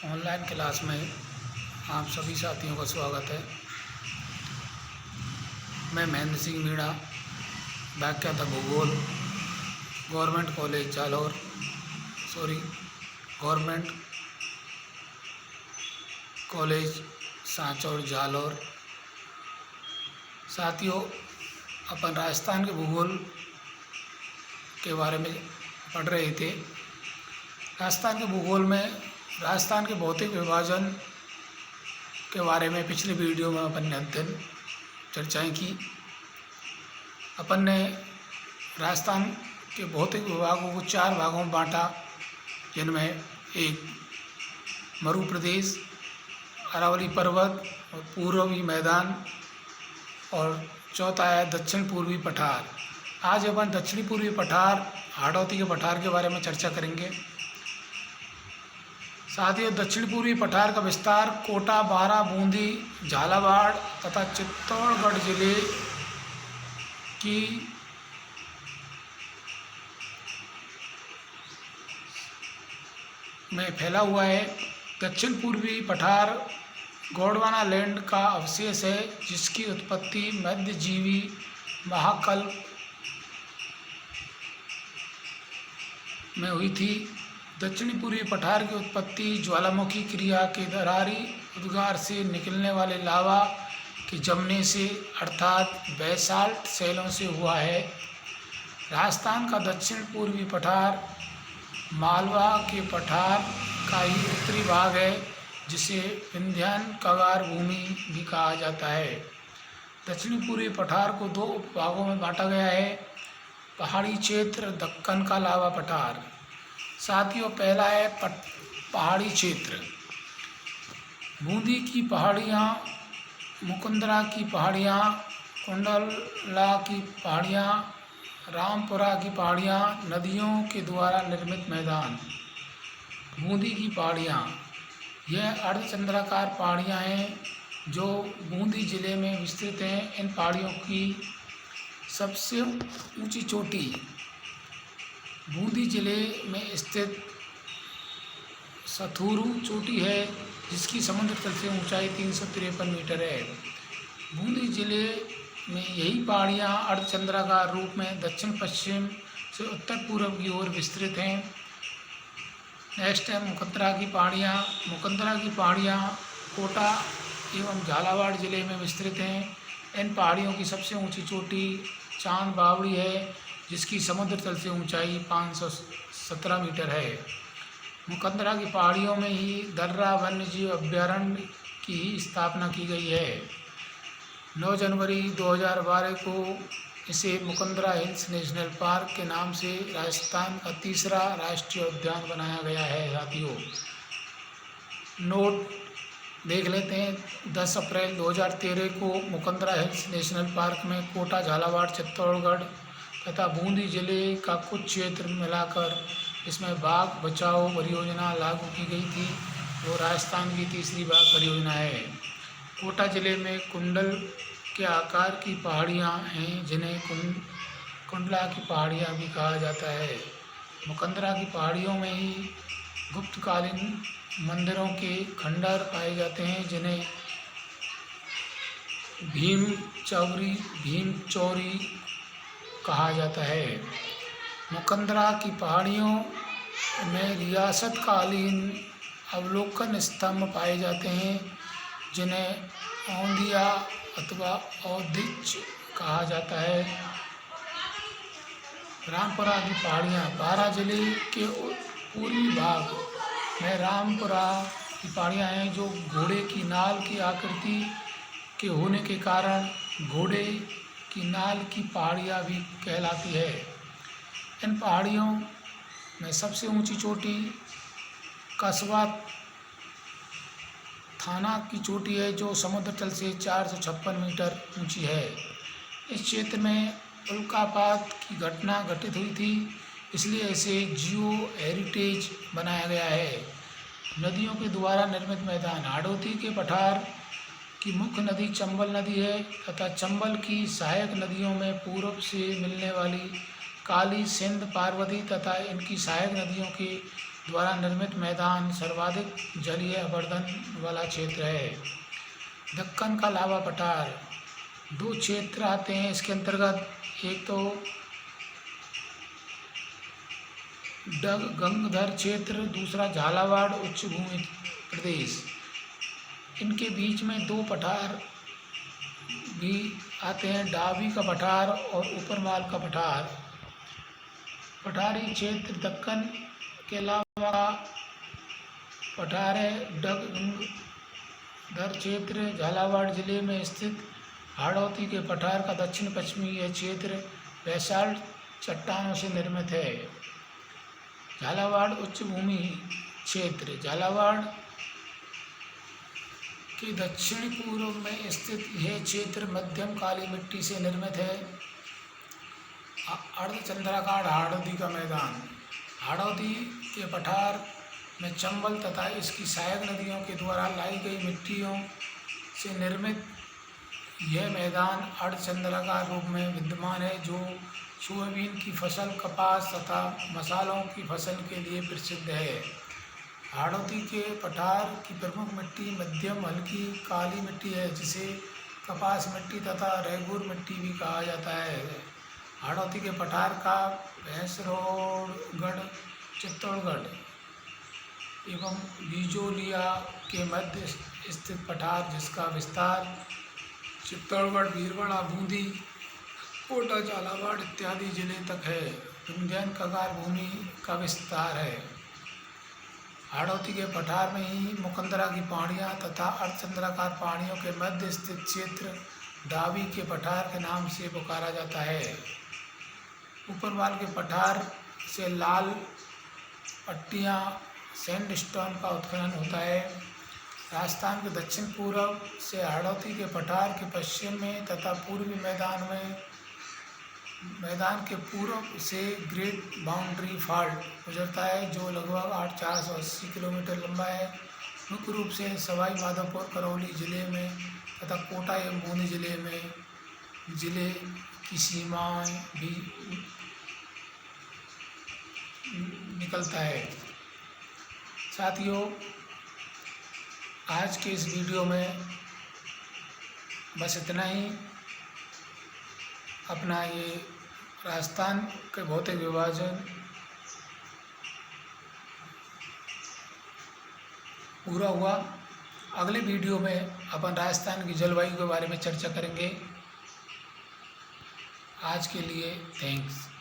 Online class में आप सभी साथियों का स्वागत है। मैं महेंद्र सिंह मीणा, व्याख्याता भूगोल, government college Jalore government college Sanchore Jalore. साथियों, अपन राजस्थान के भूगोल के बारे में पढ़ रहे थे। राजस्थान के भूगोल में राजस्थान के भौतिक विभाजन के बारे में पिछले वीडियो में अपन ने अध्ययन चर्चाएं की। अपन ने राजस्थान के भौतिक विभागों को 4 भागों में बांटा, जिनमें एक मरु प्रदेश, अरावली पर्वत और पूर्वी मैदान, और चौथा है दक्षिण पूर्वी पठार। आज अपन दक्षिणी पूर्वी पठार, हाड़ौती के पठार के बारे में चर्चा करेंगे। साथियों, दक्षिण पूर्वी पठार का विस्तार कोटा, बारां, बूंदी, झालावाड़ तथा चित्तौड़गढ़ जिले की में फैला हुआ है। दक्षिण पूर्वी पठार गोंडवाना लैंड का अवशेष है, जिसकी उत्पत्ति मध्यजीवी महाकल्प में हुई थी। दक्षिणी पूर्वी पठार की उत्पत्ति ज्वालामुखी क्रिया के दरारी उद्गार से निकलने वाले लावा के जमने से अर्थात बेसाल्ट शैलों से हुआ है। राजस्थान का दक्षिण पूर्वी पठार मालवा के पठार का ही उत्तरी भाग है, जिसे विंध्यान कगार भूमि भी कहा जाता है। दक्षिणी पूर्वी पठार को 2 उपभागों में बांटा गया है। पहाड़ी क्षेत्र, दक्कन का लावा पठार। साथियों, पहला है पहाड़ी क्षेत्र। बूंदी की पहाड़ियाँ, मुकुंदरा की पहाड़ियाँ, कुंडला की पहाड़ियाँ, रामपुरा की पहाड़ियाँ, नदियों के द्वारा निर्मित मैदान। बूंदी की पहाड़ियाँ, यह अर्धचंद्राकार पहाड़ियाँ हैं जो बूंदी जिले में विस्तृत हैं। इन पहाड़ियों की सबसे ऊंची चोटी बूंदी जिले में स्थित सथुरू चोटी है, जिसकी समुद्र तल से ऊंचाई 353 मीटर है। बूंदी जिले में यही पहाड़ियाँ अर्धचंद्राकार रूप में दक्षिण पश्चिम से उत्तर पूर्व की ओर विस्तृत हैं। नेक्स्ट है मुकंदरा की पहाड़ियाँ। मुकंदरा की पहाड़ियाँ कोटा एवं झालावाड़ जिले में विस्तृत हैं। इन पहाड़ियों की सबसे ऊंची चोटी चांद बावड़ी है, जिसकी समुद्र तल से ऊंचाई 517 मीटर है। मुकंदरा की पहाड़ियों में ही दर्रा वन्यजीव अभयारण्य की स्थापना की गई है। 9 जनवरी 2012 को इसे मुकंदरा हिल्स नेशनल पार्क के नाम से राजस्थान का तीसरा राष्ट्रीय उद्यान बनाया गया है। साथियों, नोट देख लेते हैं। 10 अप्रैल 2013 को मुकंदरा हिल्स नेशनल पार्क में कोटा, झालावाड़, चित्तौड़गढ़ तथा बूंदी जिले का कुछ क्षेत्र मिलाकर इसमें बाघ बचाओ परियोजना लागू की गई थी। वो राजस्थान की तीसरी बाघ परियोजना है। कोटा जिले में कुंडल के आकार की पहाड़ियाँ हैं, जिन्हें कुंडला की पहाड़ियाँ भी कहा जाता है। मुकंदरा की पहाड़ियों में ही गुप्तकालीन मंदिरों के खंडर पाए जाते हैं, जिन्हें भीम चौरी कहा जाता है। मुकंदरा की पहाड़ियों में रियासत कालीन अवलोकन स्तंभ पाए जाते हैं, जिन्हें औंधिया अथवा औदिच कहा जाता है। रामपुरा की पहाड़ियाँ, बारां जिले के पूर्वी भाग में रामपुरा की पहाड़ियाँ हैं, जो घोड़े की नाल की आकृति के होने के कारण घोड़े की नाल की पहाड़ियाँ भी कहलाती है। इन पहाड़ियों में सबसे ऊंची चोटी कस्बा थाना की चोटी है, जो समुद्र तल से 456 मीटर ऊंची है। इस क्षेत्र में उल्कापात की घटना घटित हुई थी, इसलिए इसे जियो हेरिटेज बनाया गया है। नदियों के द्वारा निर्मित मैदान, हाड़ौती के पठार की मुख्य नदी चंबल नदी है तथा चंबल की सहायक नदियों में पूर्व से मिलने वाली काली, सिंध, पार्वती तथा इनकी सहायक नदियों के द्वारा निर्मित मैदान सर्वाधिक जलीय आवर्धन वाला क्षेत्र है। दक्कन का लावा पठार, दो क्षेत्र आते हैं इसके अंतर्गत, एक तो गंगधर क्षेत्र, दूसरा झालावाड़ उच्च भूमि प्रदेश। इनके बीच में दो पठार भी आते हैं, डावी का पठार और ऊपरवाल का पठार। पठारी क्षेत्र दक्कन के अलावा पठार है। गंगधर क्षेत्र झालावाड़ जिले में स्थित हाड़ौती के पठार का दक्षिण पश्चिमी यह क्षेत्र बेसाल्ट चट्टानों से निर्मित है। झालावाड़ उच्च भूमि क्षेत्र, झालावाड़ के दक्षिण पूर्व में स्थित यह क्षेत्र मध्यम काली मिट्टी से निर्मित है। अर्धचंद्राकार हाड़ौती का मैदान, हाड़ौती के पठार में चंबल तथा इसकी सहायक नदियों के द्वारा लाई गई मिट्टियों से निर्मित यह मैदान अर्धचंद्राकार रूप में विद्यमान है, जो सोयाबीन की फसल, कपास तथा मसालों की फसल के लिए प्रसिद्ध है। हाड़ौती के पठार की प्रमुख मिट्टी मध्यम हल्की काली मिट्टी है, जिसे कपास मिट्टी तथा रेगूर मिट्टी भी कहा जाता है। हाड़ौती के पठार का भैंसरोडगढ़, चित्तौड़गढ़ एवं बिजोलिया के मध्य स्थित पठार, जिसका विस्तार चित्तौड़गढ़, भीलवाड़ा, बूंदी, कोटा, झालावाड़ इत्यादि जिले तक है। विंध्यन कगार भूमि का विस्तार है। हाड़ौती के पठार में ही मुकंदरा की पहाड़ियाँ तथा अर्धचंद्राकार पहाड़ियों के मध्य स्थित क्षेत्र डावी के पठार के नाम से पुकारा जाता है। ऊपरवाल के पठार से लाल पट्टियाँ सैंडस्टोन का उत्खनन होता है। राजस्थान के दक्षिण पूर्व से हाड़ौती के पठार के पश्चिम में तथा पूर्वी मैदान के पूर्व से ग्रेट बाउंड्री फॉल्ट गुजरता है, जो लगभग 480 किलोमीटर लंबा है। मुख्य रूप से सवाई माधोपुर, करौली जिले में तथा कोटा एवं बूंदी जिले की सीमाएं भी निकलता है। साथियों, आज के इस वीडियो में बस इतना ही। अपना ये राजस्थान के भौतिक विभाजन पूरा हुआ। अगले वीडियो में अपन राजस्थान की जलवायु के बारे में चर्चा करेंगे। आज के लिए थैंक्स।